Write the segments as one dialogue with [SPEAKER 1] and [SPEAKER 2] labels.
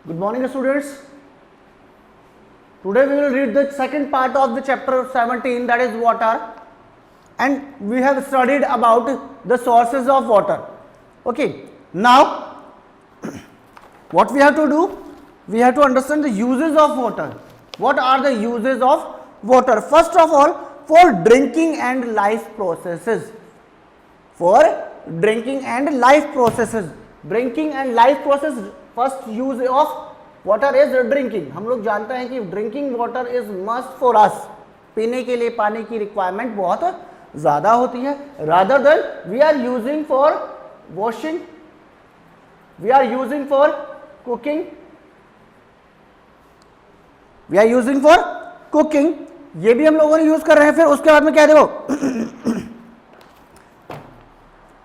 [SPEAKER 1] Good morning, students. Today we will read the second part of the chapter 17, that is water, and we have studied about the sources of water. Okay, now what we have to do? We have to understand the uses of water. What are the uses of water? First of all, for drinking and life processes. For drinking and life processes. Drinking and life process. First use of water is drinking. हम लोग जानते हैं कि drinking water is must for us. पीने के लिए पानी की requirement बहुत ज़्यादा होती है. Rather than we are using for washing, we are using for cooking, we are using for cooking. ये भी हम लोगों ने यूज कर रहे हैं. फिर उसके बाद में क्या देखो,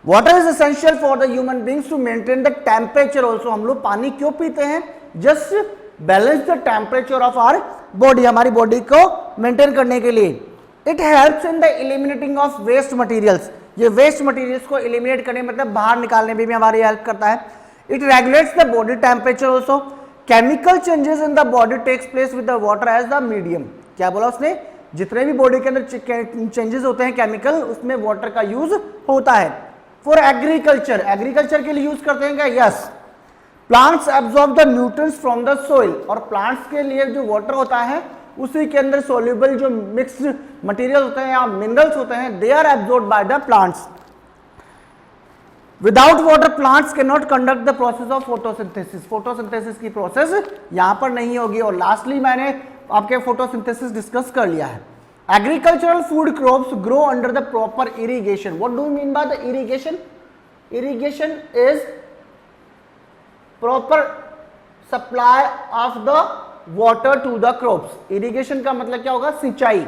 [SPEAKER 1] water is essential for the human beings to maintain the temperature also. हम लोग पानी क्यों पीते हैं? Just balance the temperature of our body, हमारी बॉडी को मेंटेन करने के लिए. It helps in the eliminating of waste materials. ये वेस्ट मटेरियल्स को एलिमिनेट करने मतलब बाहर निकालने में भी हमारी हेल्प करता है. It regulates the body temperature also. Chemical changes in the body takes place with the water as the medium. क्या बोला उसने? जितने भी बॉडी के अंदर चेंजेस होते हैं केमिकल, उसमें वाटर का यूज होता है. फॉर एग्रीकल्चर, एग्रीकल्चर के लिए यूज करते हैं क्या? Yes. Plants absorb the nutrients from the soil. और प्लांट्स के लिए जो वाटर होता है उसी के अंदर सोल्यूबल जो मिक्स्ड मटेरियल होते हैं या मिनरल्स होते हैं, they are absorb by the plants. Without water plants can not conduct the process of photosynthesis. Photosynthesis की प्रोसेस यहां पर नहीं होगी. और लास्टली मैंने आपके फोटोसिंथेसिस डिस्कस कर लिया है. Agricultural food crops grow under the proper irrigation. What do you mean by the irrigation? Irrigation is proper supply of the water to the crops. Irrigation का मतलब क्या होगा? सिंचाई.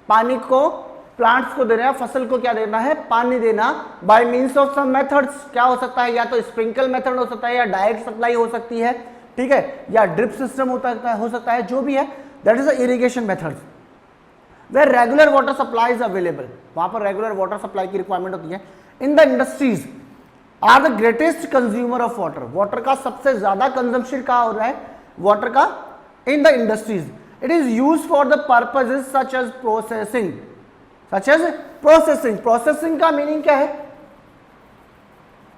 [SPEAKER 1] पानी को प्लांट्स को देना, फसल को क्या देना है? पानी देना. By means of some methods. क्या हो सकता है? या तो स्प्रिंकल मेथड हो सकता है, या डायरेक्ट सप्लाई हो सकती है, ठीक है, या ड्रिप सिस्टम हो सकता है, जो भी है, that is the irrigation methods. Where regular water supply is available, वहां पर रेगुलर वाटर सप्लाई की रिक्वायरमेंट होती है. In the industries are the greatest consumer of water. Water का सबसे ज्यादा कंजम्पशन कहां हो रहा है? वाटर का in the industries. It is use for the purposes such as processing. Processing का मीनिंग क्या है?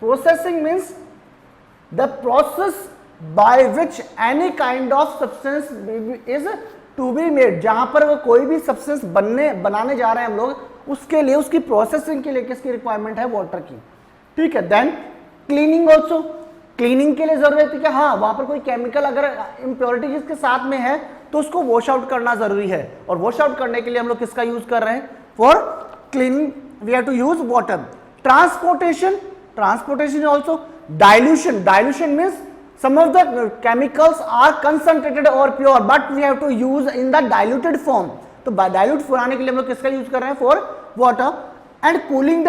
[SPEAKER 1] Processing means the process by which any kind of substance is to be made. जहां पर वो कोई भी सब्सटेंस बनाने जा रहे हैं हम लोग, उसके लिए, उसकी प्रोसेसिंग के लिए किसकी रिक्वायरमेंट है? वाटर की. ठीक है. Then cleaning also. क्लीनिंग के लिए जरूरत है कि हाँ, वहां पर कोई केमिकल अगर इम्प्योरिटी इसके साथ में है तो उसको वॉश आउट करना जरूरी है. और वॉश आउट करने के लिए हम लोग किसका यूज कर रहे हैं? For cleaning we have to use water. Transportation also. Dilution means some of the chemicals are concentrated or pure but we have to use in the diluted form. तो डाइल्यूट बनाने के लिए हम लोग किसका यूज कर रहे हैं? For water. And cooling the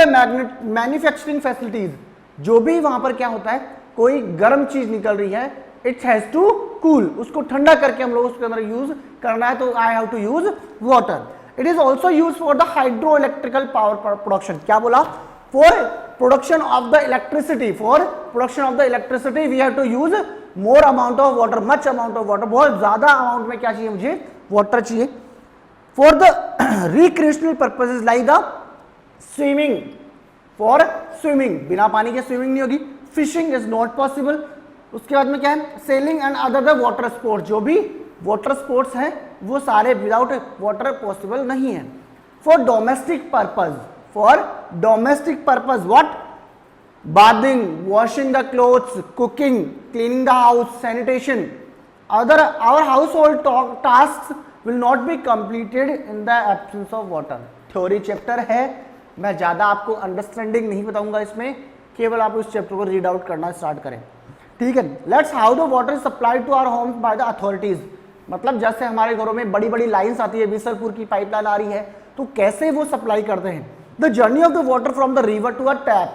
[SPEAKER 1] manufacturing facilities. जो भी वहां पर क्या होता है, कोई गर्म चीज निकल रही है, इट हैज टू कूल. उसको ठंडा करके हम लोग उसके अंदर यूज करना है, तो I have to use water. It is also use for the hydro electrical power production. क्या बोला? For production of the electricity, we have to use more amount of water, much amount of water. बहुत ज्यादा amount में क्या चाहिए मुझे? Water चाहिए. For the recreational purposes like the swimming, for swimming, बिना पानी के स्विमिंग नहीं होगी. Fishing is not possible. उसके बाद में क्या है? Sailing and other the water sports. जो भी water sports हैं वो सारे विदाउट वाटर पॉसिबल नहीं है. For domestic purpose, what? Bathing, washing the clothes, cooking, cleaning the house, sanitation. Our household tasks will not be completed in the absence of water. Theory chapter है, मैं ज्यादा आपको understanding नहीं बताऊंगा इसमें, केवल आप उस चैप्टर को रीड आउट करना स्टार्ट करें. ठीक है. Let's how the water is supplied to our homes by the authorities. मतलब जैसे हमारे घरों में बड़ी बड़ी लाइन्स आती है, बीसलपुर की पाइपलाइन आ रही है, तो कैसे वो सप्लाई करते हैं? The journey of the water from the river to a tap.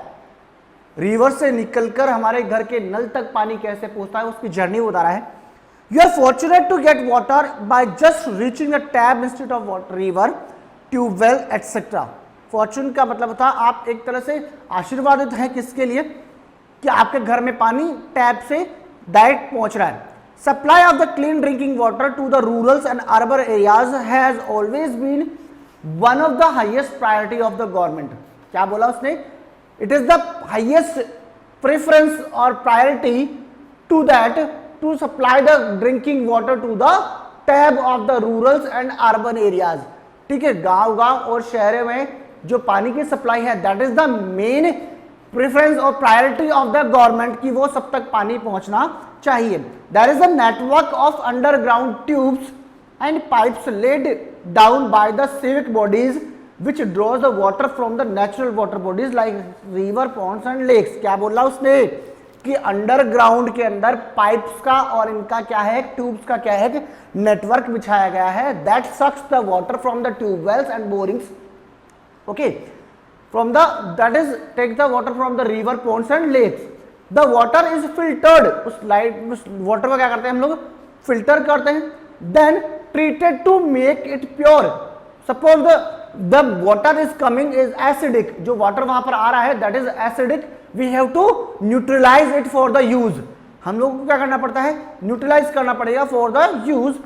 [SPEAKER 1] River से निकलकर हमारे घर के नल तक पानी कैसे पहुंचता है, उसकी जर्नी बता रहा है. You are fortunate to get water by just reaching the tap instead of water, river, tubewell etcetera. Fortune का मतलब था आप एक तरह से आशीर्वादित हैं किसके लिए? कि आपके घर में पानी टैप से डायरेक्ट पहुंच रहा है. Supply of the clean drinking water to the rural and urban areas has always been one of the highest priority of the government. क्या बोला उसने? It is the highest preference or priority to that to supply the drinking water to the tab of the rural and urban areas. ठीक है, गांव और शहरों में जो पानी की सप्लाई है, that is the main preference और प्रायोरिटी ऑफ द गवर्नमेंट कि वो सब तक पानी पहुंचना चाहिए. There is a network of underground tubes and pipes laid down by the civic bodies which draws the water from the natural water bodies like river, ponds and lakes. क्या बोला उसने कि अंडरग्राउंड के अंदर पाइप्स का और इनका क्या है, ट्यूब्स का क्या है, नेटवर्क बिछाया गया है, that sucks the water from the tubewells and borings. Okay, from the that is take the water from the river, ponds and lakes. The water is filtered. उस वाटर को क्या करते हैं हम लोग, फिल्टर करते हैं, then treated to make it pure. Suppose the water is coming is acidic, जो वाटर वहां पर आ रहा है that is acidic, we have to neutralize it for the use. हम लोगों को क्या करना पड़ता है, न्यूट्रलाइज करना पड़ेगा for the use,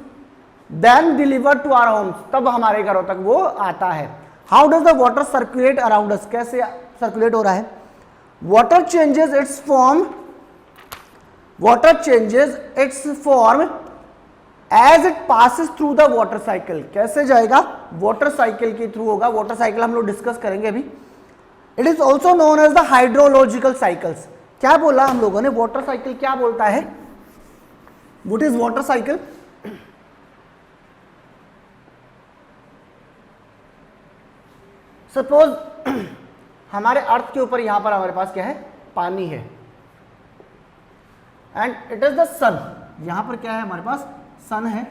[SPEAKER 1] then delivered to our homes. तब हमारे घरों तक वो आता है. How does the water circulate around us? कैसे सर्कुलेट हो रहा है? Water changes its form. Water changes its form as it passes through the water cycle. कैसे जाएगा? वाटर साइकिल के थ्रू होगा. वाटर साइकिल हम लोग डिस्कस करेंगे अभी. It is also known as the hydrological cycles. क्या बोला हम लोगों ने? वाटर साइकिल क्या बोलता है? What is water cycle? Suppose हमारे अर्थ के ऊपर यहां पर हमारे पास क्या है, पानी है, and it is the sun. यहां पर क्या है हमारे पास, सन है.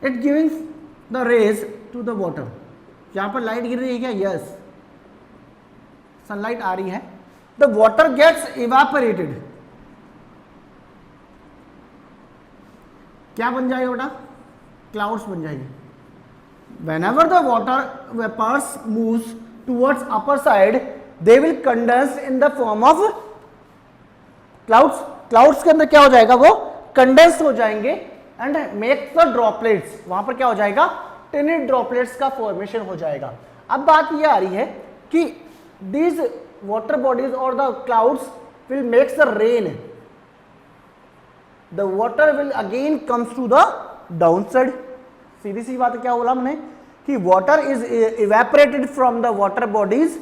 [SPEAKER 1] It giving the rays to the water. यहां पर लाइट गिर रही है क्या? यस, सनलाइट आ रही है. The water gets evaporated. क्या बन जाएगा बेटा? क्लाउड्स बन जाएंगे. Whenever the water vapors moves towards upper side, they will condense in the form of clouds. Clouds के अंदर क्या हो जाएगा, वो कंडेंस हो जाएंगे and make the droplets. वहां पर क्या हो जाएगा, tiny droplets का फॉर्मेशन हो जाएगा. अब बात ये आ रही है कि these water bodies or the clouds will make the rain. The water will again comes to the downside. सीधी सी बात क्या बोला हमने कि water is evaporated from the water bodies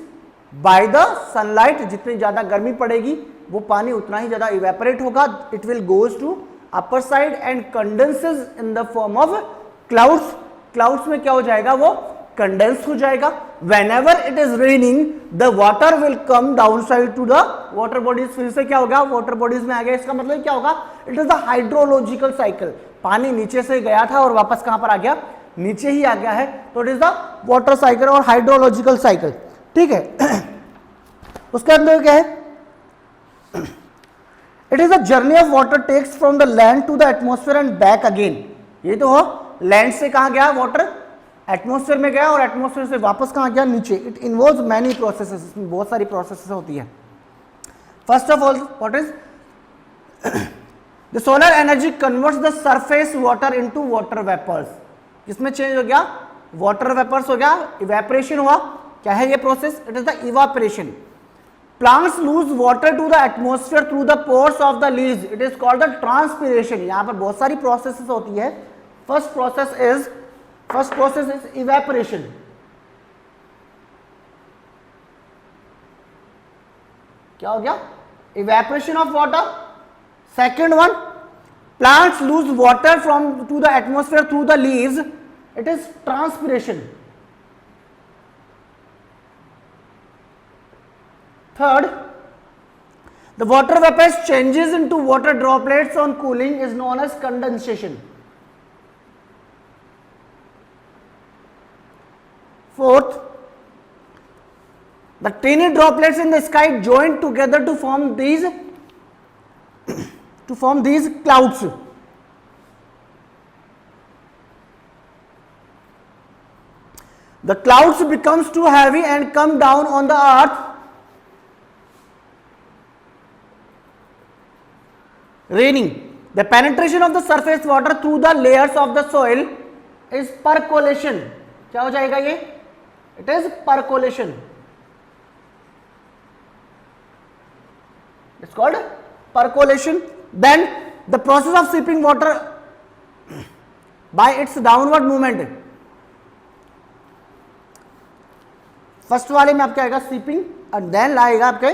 [SPEAKER 1] by the sunlight. जितनी ज्यादा गर्मी पड़ेगी वो पानी उतना ही ज्यादा इवेपोरेट होगा. It will goes to upper side and condenses in the form of clouds. Clouds में क्या हो जाएगा, वो कंडेंस हो जाएगा. whenever it is raining the water will come down side to the water bodies. फिर से क्या होगा, वाटर बॉडीज में आ गया. इसका मतलब क्या होगा, it is the hydrological cycle. पानी नीचे से गया था और वापस कहां पर आ गया, नीचे ही आ गया है. तो it is the water cycle और हाइड्रोलॉजिकल साइकिल. ठीक है. उसके अंदर क्या है, it is a journey of water takes from the land to the atmosphere and back again. ये तो हो, लैंड से कहां गया वाटर, एटमोस्फेयर में गया और एटमोस्फेयर से वापस कहां गया, नीचे. It involves many processes. इसमें बहुत सारी प्रोसेसेस होती है. First of all what is the solar energy converts the surface water into water vapours. किसमें चेंज हो गया, वाटर वेपर्स हो गया, इवेपोरेशन हुआ. क्या है ये process, it is the evaporation. Plants lose water to the atmosphere through the pores of the leaves. It is called the transpiration. यहां पर बहुत सारी प्रोसेसेस होती है. First process is evaporation. क्या हो गया, evaporation of water. Second one, plants lose water from to the atmosphere through the leaves. It is transpiration. Third, the water vapors changes into water droplets on cooling is known as condensation. Fourth, the tiny droplets in the sky join together to form these clouds. The clouds becomes too heavy and come down on the earth. Raining, the penetration of the surface water through the layers of the soil is percolation. क्या हो जाएगा ये? It is percolation, it's called percolation. Then the process of seeping water by its downward movement. First वाले में आपका आएगा seeping और then लाएगा आपके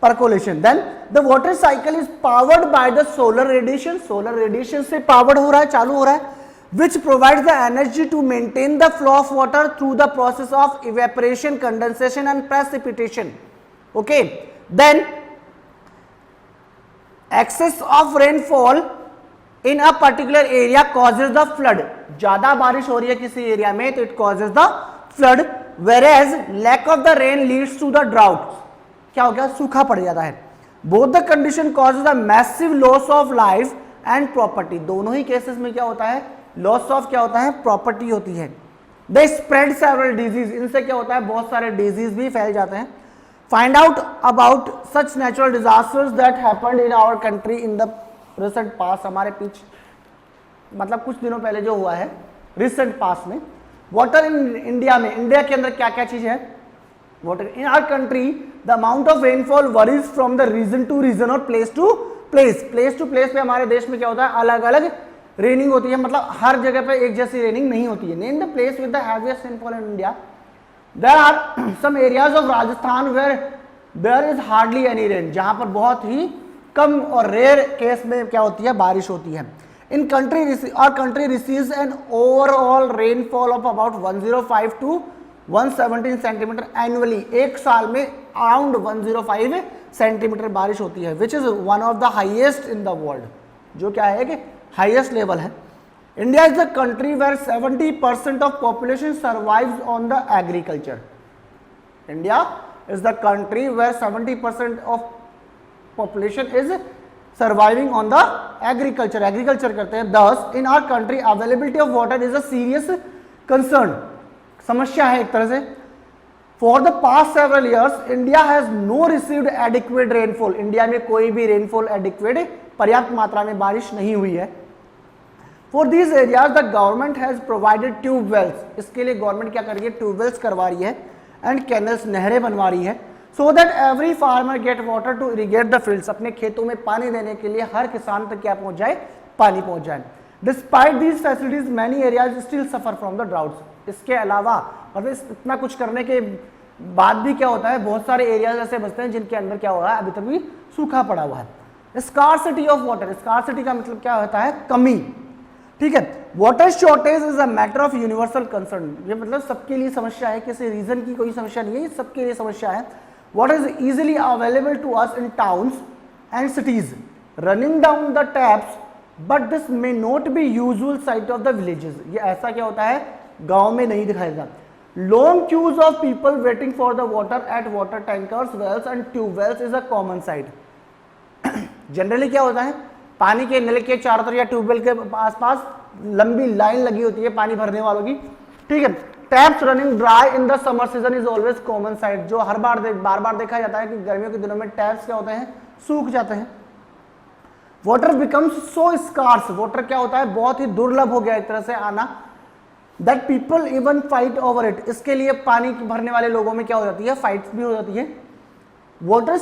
[SPEAKER 1] percolation. Then the water cycle is powered by the solar radiation, solar radiation से powered हो रहा है, चालू हो रहा है, which provides the energy to maintain the flow of water through the process of evaporation, condensation and precipitation. Okay, then excess of rainfall in a particular area causes the flood. ज्यादा बारिश हो रही है किसी एरिया में तो it causes the flood, whereas lack of the rain leads to the drought. क्या हो गया? सूखा पड़ जाता है। Both the condition causes a massive loss of life and property. दोनों ही केसेस में क्या होता है? लॉस ऑफ क्या होता है? प्रॉपर्टी होती है। दे स्प्रेड सेवरल डिजीज, इनसे क्या होता है? बहुत सारे डिजीज भी फैल जाते हैं। Find out about such natural disasters that happened in our country in the recent past, हमारे पीछे मतलब कुछ दिनों पहले जो हुआ है रिसेंट पास में। वाटर इन इंडिया में, इंडिया के अंदर क्या क्या चीज है? Water in our country the amount of rainfall varies from the region to region और place to place. Place to place पे हमारे देश में क्या होता है? अलग अलग रेनिंग होती है, मतलब हर जगह पे एक जैसी रेनिंग नहीं होती है। Name the place with the heaviest rainfall in India. There are some areas of Rajasthan where there is hardly any rain, जहां पर बहुत ही कम और रेयर केस में क्या होती है? बारिश होती है। In country receives an overall rainfall of about 105 to 117 centimetre annually. एक साल में अराउंड 105 सेंटीमीटर बारिश होती है, which is one of the highest in the world, जो क्या है कि हाईएस्ट लेवल है। India is the country where 70% of population survives on the agriculture. India is the country where 70% of population is surviving on the agriculture, agriculture करते हैं। दस in our country availability of water is a serious concern, समस्या है एक तरह से। For the past several years India has no received adequate rainfall, India में कोई भी रेनफॉल एडिक्वेट पर्याप्त मात्रा में बारिश नहीं हुई है। For these areas the government has provided tube wells, इसके लिए गवर्नमेंट क्या कर रही है? ट्यूबवेल्स करवा रही है एंड कैनल्स, नहरें बनवा रही है, so that every farmer get water to irrigate the fields, अपने खेतों में पानी देने के लिए हर किसान तक क्या पहुंच जाए? पानी पहुंच जाए। Despite these facilities many areas still suffer from the droughts. इसके अलावा मतलब इतना कुछ करने के बाद भी क्या होता है? बहुत सारे एरियाज ऐसे बचते हैं जिनके अंदर क्या हो रहा है? अभी तक भी सूखा पड़ा हुआ है। स्कार्सिटी ऑफ वाटर, स्कार्सिटी का मतलब क्या होता है? कमी, ठीक है। Water shortage is a matter of universal concern, ये मतलब सबके लिए समस्या है, किसी रीजन की कोई समस्या नहीं है, ये सबके लिए समस्या है। Water is easily available to us in towns and cities, running down the taps, but this may not be usual sight of the villages. ये ऐसा क्या होता है? गांव में नहीं दिखाएगा। Long queues of people waiting for the water at water tankers, wells and tubewells is a common sight. Generally क्या होता है? पानी के नल के चारों तरफ या ट्यूबवेल के आसपास लंबी लाइन लगी होती है पानी भरने वालों की, ठीक है। Taps running dry in the summer season is always common site, जो हर बार बार देखा जाता है कि गर्मियों के दिनों में टैप्स क्या होते हैं? सूख जाते हैं। Water becomes so scarce, water क्या होता है? बहुत ही दुर्लभ हो गया एक तरह से आना, that people even fight over it, इसके लिए पानी भरने वाले लोगों में क्या हो जाती है? फाइट्स भी हो जाती है। Water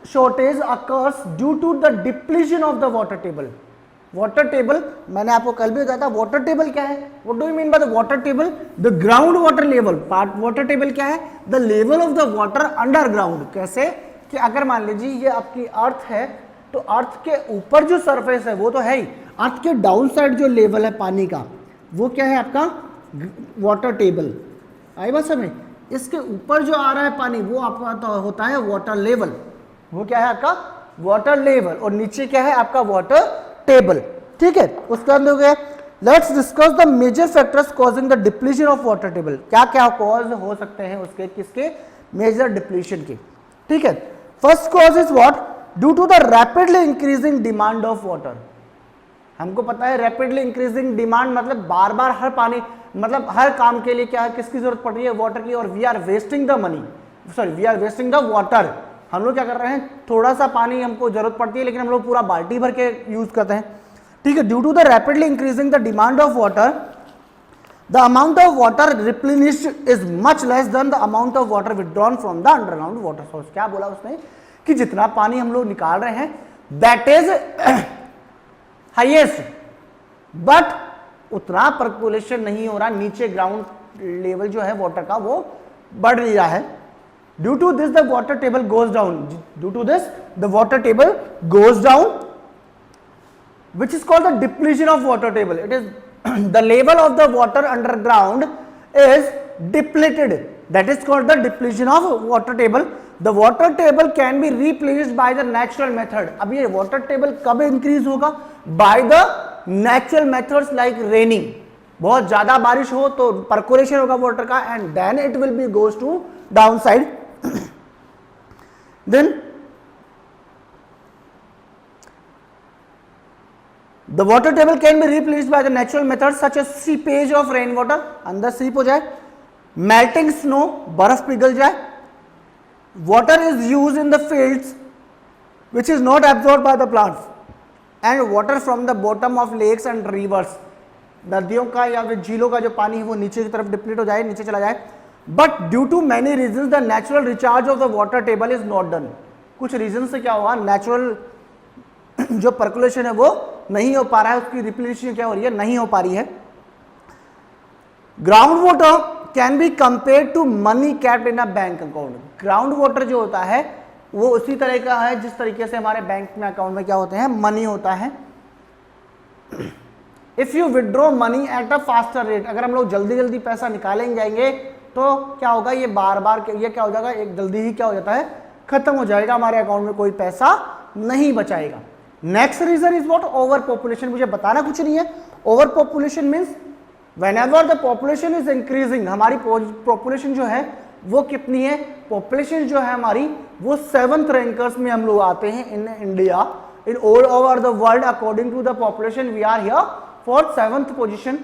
[SPEAKER 1] shortage occurs due to the depletion of the water table. Water table मैंने आपको कल भी बताया था, वाटर टेबल क्या है? What do you mean by the water table? The ground water level. Water table क्या है? The level of the water underground. कैसे कि अगर मान लीजिए ये आपकी अर्थ है, तो अर्थ के ऊपर जो सरफेस है वो तो है ही, अर्थ के डाउन साइड जो लेवल है पानी का वो क्या है? आपका वाटर टेबल। आई बात समझ? इसके ऊपर जो आ रहा है पानी वो आपका तो होता है वाटर लेवल, वो क्या है आपका? Water level. और नीचे क्या है आपका? वाटर टेबल, ठीक है। उसके अंदर हो गया। Let's discuss the major factors causing the depletion of water table. क्या क्या कॉज हो सकते हैं उसके? किसके? मेजर डिप्लीशन के, ठीक है। First cause is what? Due to the rapidly increasing demand of water. हमको पता है रैपिडली इंक्रीजिंग डिमांड मतलब बार बार हर पानी मतलब हर काम के लिए क्या है? किसकी जरूरत पड़ रही है? वाटर की। और we are wasting the money, sorry we are wasting the water. हम लोग क्या कर रहे हैं, थोड़ा सा पानी हमको जरूरत पड़ती है लेकिन हम लोग पूरा बाल्टी भर के यूज करते हैं, ठीक है। Due to the rapidly increasing the demand of water, the amount of water replenished is much less than the amount of water withdrawn from the underground water source. क्या बोला उसने कि जितना पानी हम लोग निकाल रहे हैं दैट इज हाईएस्ट, बट उतना पर्कुलेशन नहीं हो रहा, नीचे ग्राउंड लेवल जो है वाटर का वो बढ़ नहीं रहा है। Due to this the water table goes down, due to this the water table goes down which is called the depletion of water table. It is the level of the water underground is depleted, that is called the depletion of water table. The water table can be replaced by the natural method. अब ये water table कब increase होगा? By the natural methods like raining. बहुत ज्यादा बारिश हो तो percolation होगा water का and then it will be goes to downside. Then the water table can be replaced by the natural methods such as seepage of rainwater, अंदर सीप हो जाए, melting snow, बर्फ पिघल जाए, water is used in the fields which is not absorbed by the plants, and water from the bottom of lakes and rivers, नदियों का या फिर झीलों का जो पानी है वो नीचे की तरफ डिप्लीट हो जाए, नीचे चला जाए, but due to many reasons the natural recharge of the water table is not done. कुछ रीजन से क्या होगा, नेचुरल जो पर्कुलेशन है वो नहीं हो पा रहा है, उसकी रिप्लेनिशिंग क्या हो रही है, नहीं हो पा रही है। Ground water can be compare to money kept in a bank account. Ground water जो होता है वो उसी तरह का है जिस तरीके से हमारे बैंक में अकाउंट में क्या होते हैं, मनी होता है। If you withdraw money at a faster rate, अगर हम लोग जल्दी जल्दी पैसा निकालेंगे जाएंगे तो क्या होगा, ये बार बार ये क्या हो जाएगा, एक जल्दी ही क्या हो जाता है, खत्म हो जाएगा, हमारे अकाउंट में कोई पैसा नहीं बचाएगा। Next reason is what, over population. मुझे बताना कुछ नहीं है, over population means whenever the population is increasing, हमारी पॉपुलेशन जो है वो कितनी है, पॉपुलेशन जो है हमारी वो 7th रैंकर्स में हम लोग आते हैं in India, in all over the world according to the population we are here for 7th position,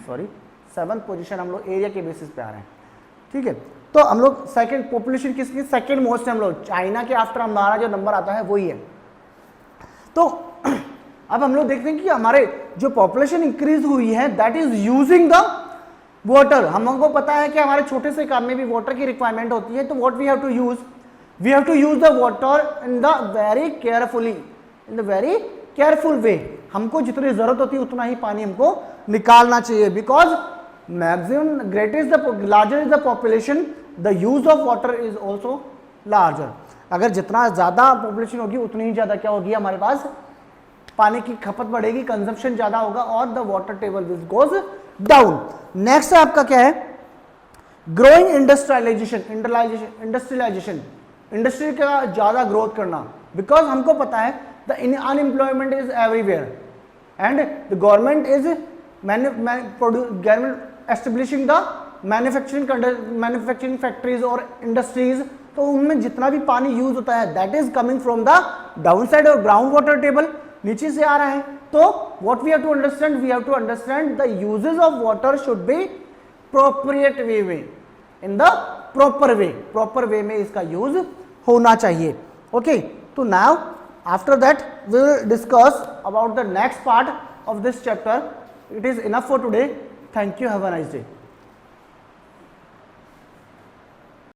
[SPEAKER 1] sorry 7th position हम लोग एरिया के बेसिस पे आ रहे हैं, ठीक है। तो हम लोग सेकंड पॉपुलेशन किसकी, सेकंड मोस्ट हम लोग, चाइना के आफ्टर हमारा जो नंबर आता है वही है। तो अब हम लोग देखते हैं कि हमारे जो पॉपुलेशन इंक्रीज हुई है that is using the water. हमको पता है कि हमारे छोटे से काम में भी वाटर की रिक्वायरमेंट होती है, तो what we have to use, we have to use the water in the very carefully, in the very careful way. हमको जितनी जरूरत होती है उतना ही पानी हमको निकालना चाहिए, because maximum greatest the larger is the population the use of water is also larger. अगर जितना ज्यादा पॉपुलेशन होगी उतनी ही ज्यादा क्या होगी, हमारे पास पानी की खपत बढ़ेगी, कंजम्पशन ज्यादा होगा और the water table will goes down. Next आपका क्या है, ग्रोइंग इंडस्ट्रियलाइजेशन, इंडस्ट्रियलाइजेशन, इंडस्ट्री का ज्यादा ग्रोथ करना, बिकॉज हमको पता है the unemployment is everywhere and the government is government establishing the manufacturing factories और इंडस्ट्रीज, तो उनमें जितना भी पानी यूज होता है that is coming from the down side और ग्राउंड वाटर टेबल, नीचे से आ रहा है। तो what we have to understand, we have to understand the uses of water should be appropriate way में, इन द प्रॉपर वे में इसका यूज होना चाहिए। ओके, तो now after that we will discuss about the next part of this chapter. It is enough for today. Thank you. Have a nice day.